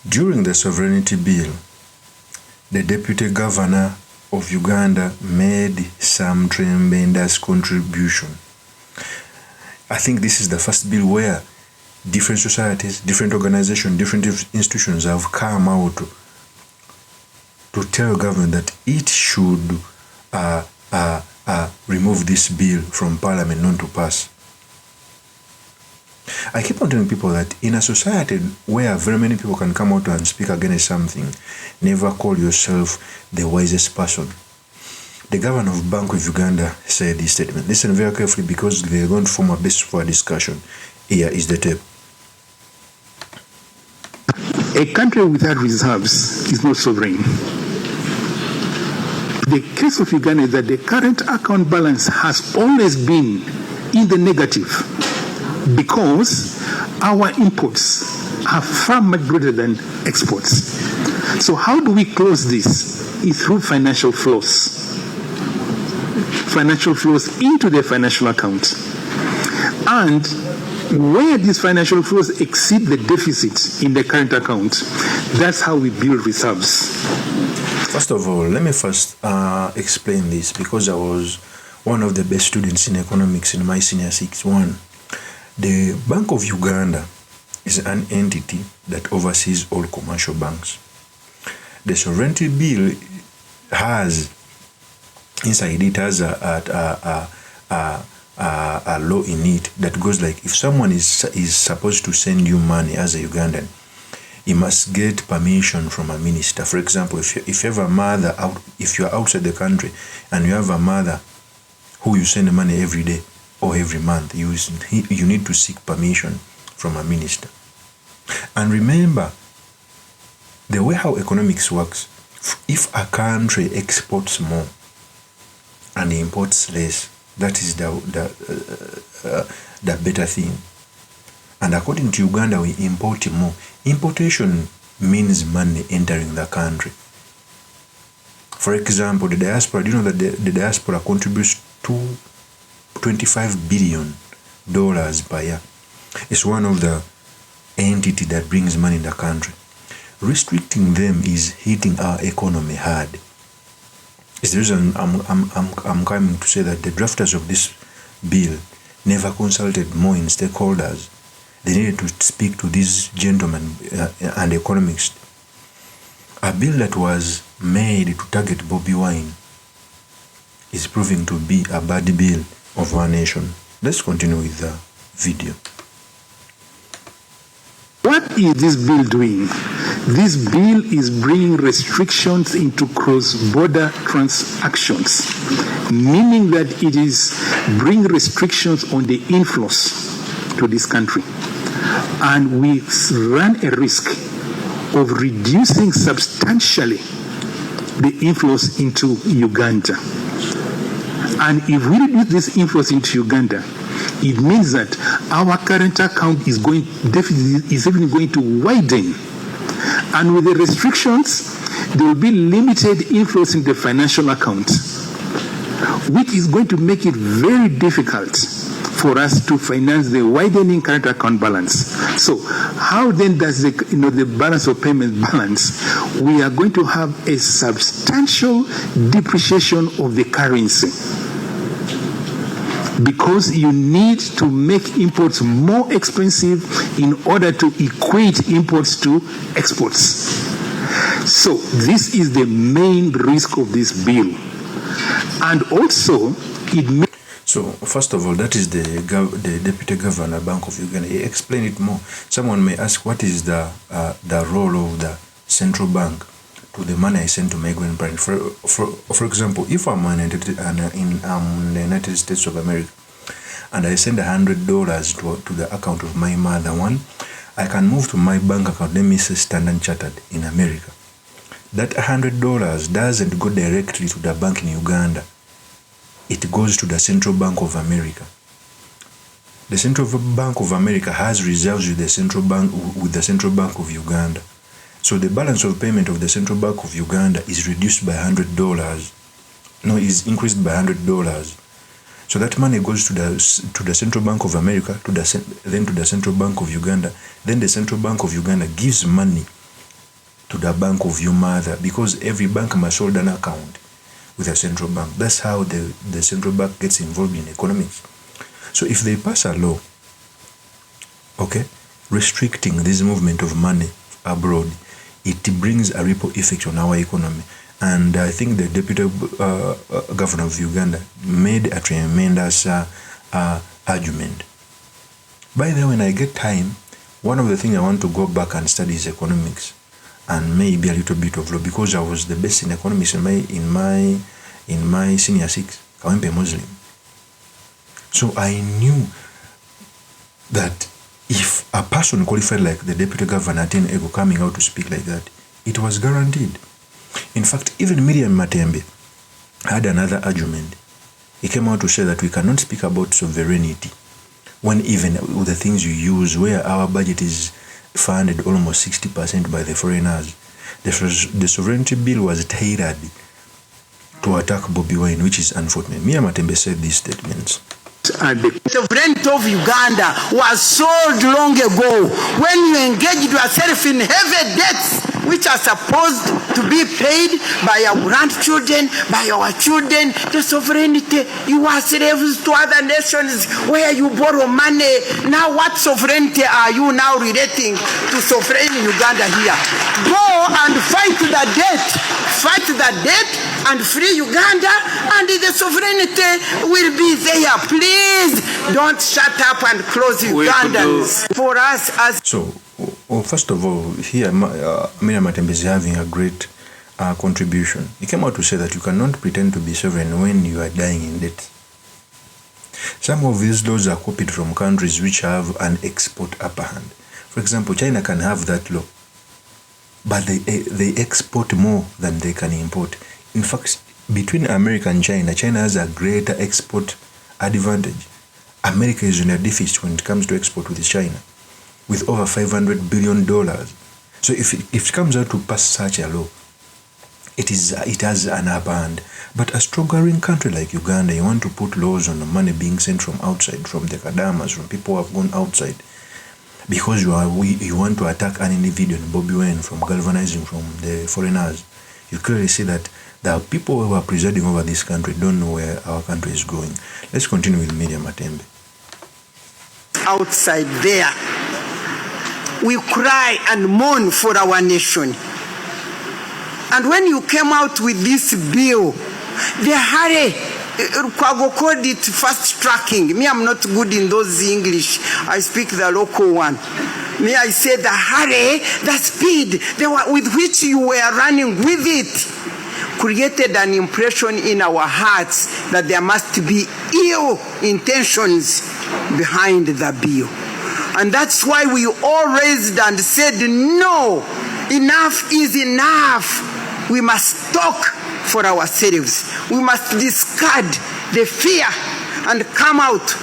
During the sovereignty bill, the deputy governor of Uganda made some tremendous contribution. I think this is the first bill where different societies, different organizations, different institutions have come out to tell government that it should remove this bill from parliament not to pass. I keep on telling people that in a society where very many people can come out and speak against something, never call yourself the wisest person. The governor of Bank of Uganda said this statement. Listen very carefully because they're going to form a basis for a discussion. Here is the tape. A country without reserves is not sovereign. The case of Uganda is that the current account balance has always been in the negative because our imports are far much greater than exports. So how do we close this? It's through financial flows. Financial flows into the financial account. And where these financial flows exceed the deficit in the current account, that's how we build reserves. First of all, let me first explain this because I was one of the best students in economics in my senior 6-1. The Bank of Uganda is an entity that oversees all commercial banks. The sovereignty bill has inside it has a law in it that goes like, if someone is supposed to send you money as a Ugandan, he must get permission from a minister. For example, if you have a mother if you are outside the country and you have a mother who you send money every day or every month, you need to seek permission from a minister. And remember, the way how economics works, if a country exports more and imports less, that is the better thing. And according to Uganda, we import more. Importation means money entering the country. For example, the diaspora, do you know that the diaspora contributes to $25 billion per year? It's one of the entities that brings money in the country. Restricting them is hitting our economy hard. It's the reason I'm coming to say that the drafters of this bill never consulted more in stakeholders. They needed to speak to these gentlemen and economists. A bill that was made to target Bobby Wine is proving to be a bad bill of our nation. Let's continue with the video. What is this bill doing? This bill is bringing restrictions into cross-border transactions, meaning that it is bringing restrictions on the inflows to this country. And we run a risk of reducing substantially the inflows into Uganda. And if we reduce these inflows into Uganda, it means that our current account is even going to widen. And with the restrictions, there will be limited inflows in the financial account, which is going to make it very difficult for us to finance the widening current account balance. So how then does the balance of payment balance? We are going to have a substantial depreciation of the currency because you need to make imports more expensive in order to equate imports to exports. So this is the main risk of this bill. And also, it may... So, first of all, that is the Deputy Governor, Bank of Uganda. He explained it more. Someone may ask, what is the role of the central bank to the money I send to my grandparents? For example, if I'm in the United States of America and I send $100 to the account of my mother, I can move to my bank account, let me say Standard Chartered in America. That $100 doesn't go directly to the bank in Uganda. It goes to the Central Bank of America. The Central Bank of America has reserves with the Central Bank of Uganda. So the balance of payment of the Central Bank of Uganda is reduced by $100. No, is increased by $100. So that money goes to the Central Bank of America, then to the Central Bank of Uganda. Then the Central Bank of Uganda gives money to the bank of your mother, because every bank must hold an account with a central bank. That's how the central bank gets involved in economics. So if they pass a law, okay, restricting this movement of money abroad, it brings a ripple effect on our economy. And I think the Deputy Governor of Uganda made a tremendous argument. By the way, when I get time, one of the things I want to go back and study is economics, and maybe a little bit of law, because I was the best in economics in my senior six. Kawempe Muslim. So I knew that if a person qualified like the Deputy Governor Aten Ego coming out to speak like that, it was guaranteed. In fact, even MIRIA MATEMBE had another argument. He came out to say that we cannot speak about sovereignty when even with the things you use, where our budget is funded almost 60% by the foreigners. The sovereignty bill was tailored to attack Bobi Wine, which is unfortunate. MIRIA MATEMBE said these statements. The sovereignty of Uganda was sold long ago when you engaged yourself in heavy debts which are supposed to be paid by our grandchildren, by our children. The sovereignty, you are slaves to other nations where you borrow money. Now what sovereignty are you now relating to sovereign Uganda here? Go and fight the debt and free Uganda, and the sovereignty will be there. Please don't shut up and close Ugandans. For us as... So, first of all, here MIRIA MATEMBE is having a great contribution. He came out to say that you cannot pretend to be sovereign when you are dying in debt. Some of these laws are copied from countries which have an export upper hand. For example, China can have that law, but they export more than they can import. In fact, between America and China, China has a greater export advantage. America is in a deficit when it comes to export with China, with over $500 billion. So if it comes out to pass such a law, it has an upper hand. But a struggling country like Uganda, you want to put laws on the money being sent from outside, from the Kadamas, from people who have gone outside, because you want to attack an individual, Bobi Wine, from galvanizing from the foreigners. You clearly see that the people who are presiding over this country don't know where our country is going. Let's continue with MIRIA MATEMBE. Outside there, we cry and mourn for our nation. And when you came out with this bill, the hurry, Kwago called it fast tracking. Me, I'm not good in those English. I speak the local one. Me, I said the hurry, the speed with which you were running with it created an impression in our hearts that there must be ill intentions behind the bill. And that's why we all raised and said, no, enough is enough. We must talk for ourselves. We must discard the fear and come out.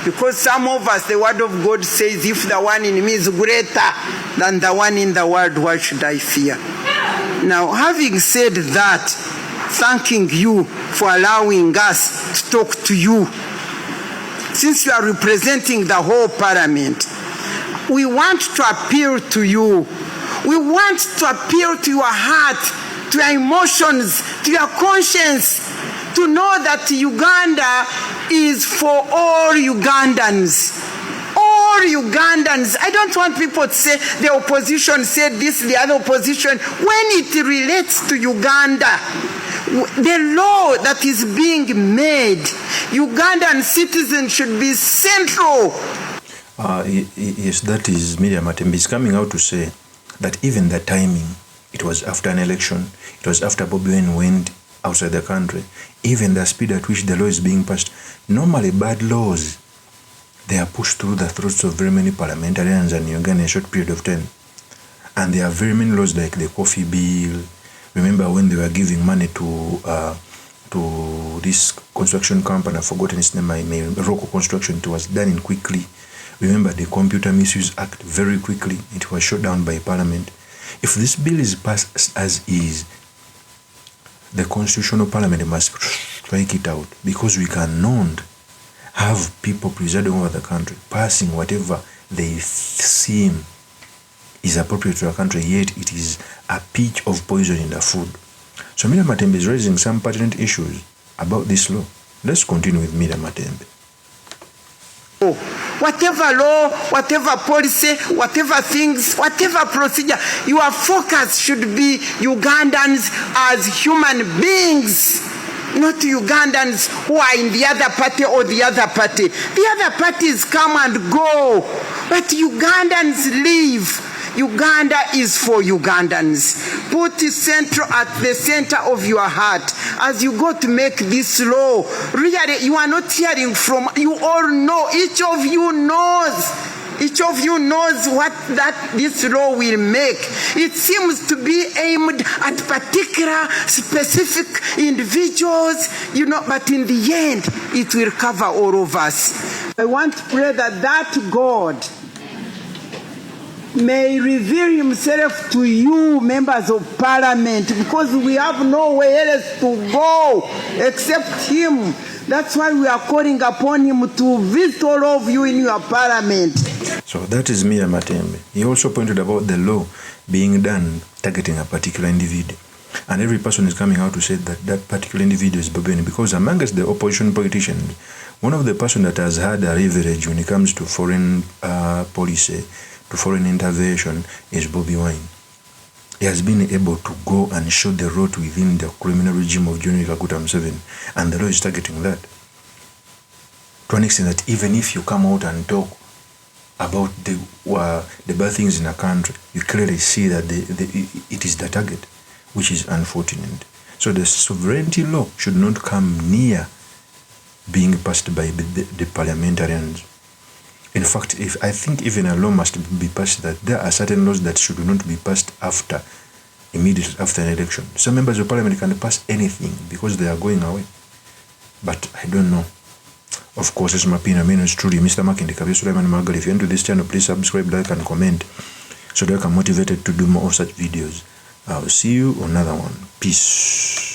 Because some of us, the word of God says, if the one in me is greater than the one in the world, why should I fear? Now, having said that, thanking you for allowing us to talk to you. Since you are representing the whole parliament, we want to appeal to you. We want to appeal to your heart, to your emotions, to your conscience, to know that Uganda is for all Ugandans. All Ugandans. I don't want people to say the opposition said this, the other opposition. When it relates to Uganda, the law that is being made, Ugandan citizens should be central. Yes, that is MIRIA MATEMBE is coming out to say that even the timing, it was after an election, it was after Bobi Wine went outside the country, even the speed at which the law is being passed. Normally, bad laws, they are pushed through the throats of very many parliamentarians in Uganda in a short period of time. And there are very many laws like the coffee bill. Remember when they were giving money to this construction company, I've forgotten its name, Rocco Construction, it was done in quickly. Remember the Computer Misuse Act, very quickly, it was shut down by Parliament. If this bill is passed as is, the Constitutional Parliament must strike it out, because we cannot have people presiding over the country, passing whatever they seem is appropriate to our country, yet it is a pinch of poison in the food. So MIRIA MATEMBE is raising some pertinent issues about this law. Let's continue with MIRIA MATEMBE. Whatever law, whatever policy, whatever things, whatever procedure, your focus should be Ugandans as human beings, not Ugandans who are in the other party or the other party. The other parties come and go, but Ugandans live. Uganda is for Ugandans. Put central at the center of your heart as you go to make this law. Really, you are not hearing from, you all know, each of you knows what this law will make. It seems to be aimed at particular, specific individuals, but in the end, it will cover all of us. I want to pray that God may reveal himself to you, members of parliament, because we have nowhere else to go except him. That's why we are calling upon him to visit all of you in your parliament. So that is MIRIA MATEMBE. He also pointed about the law being done targeting a particular individual. And every person is coming out to say that that particular individual is Bobeni, because amongst the opposition politicians, one of the persons that has had a leverage when it comes to foreign policy, to foreign intervention, is Bobi Wine. He has been able to go and show the road within the criminal regime of General Kaguta Museveni, and the law is targeting that. To an extent that even if you come out and talk about the bad things in a country, you clearly see that it is the target, which is unfortunate. So the sovereignty law should not come near being passed by the parliamentarians. In fact, I think even a law must be passed that there are certain laws that should not be passed immediately after an election. Some members of parliament can pass anything because they are going away. But I don't know. Of course, it's my opinion. I mean, it's truly Mr. Makinde Sulaiman Magal. If you're into this channel, please subscribe, like, and comment so that I can motivate to do more of such videos. I'll see you on another one. Peace.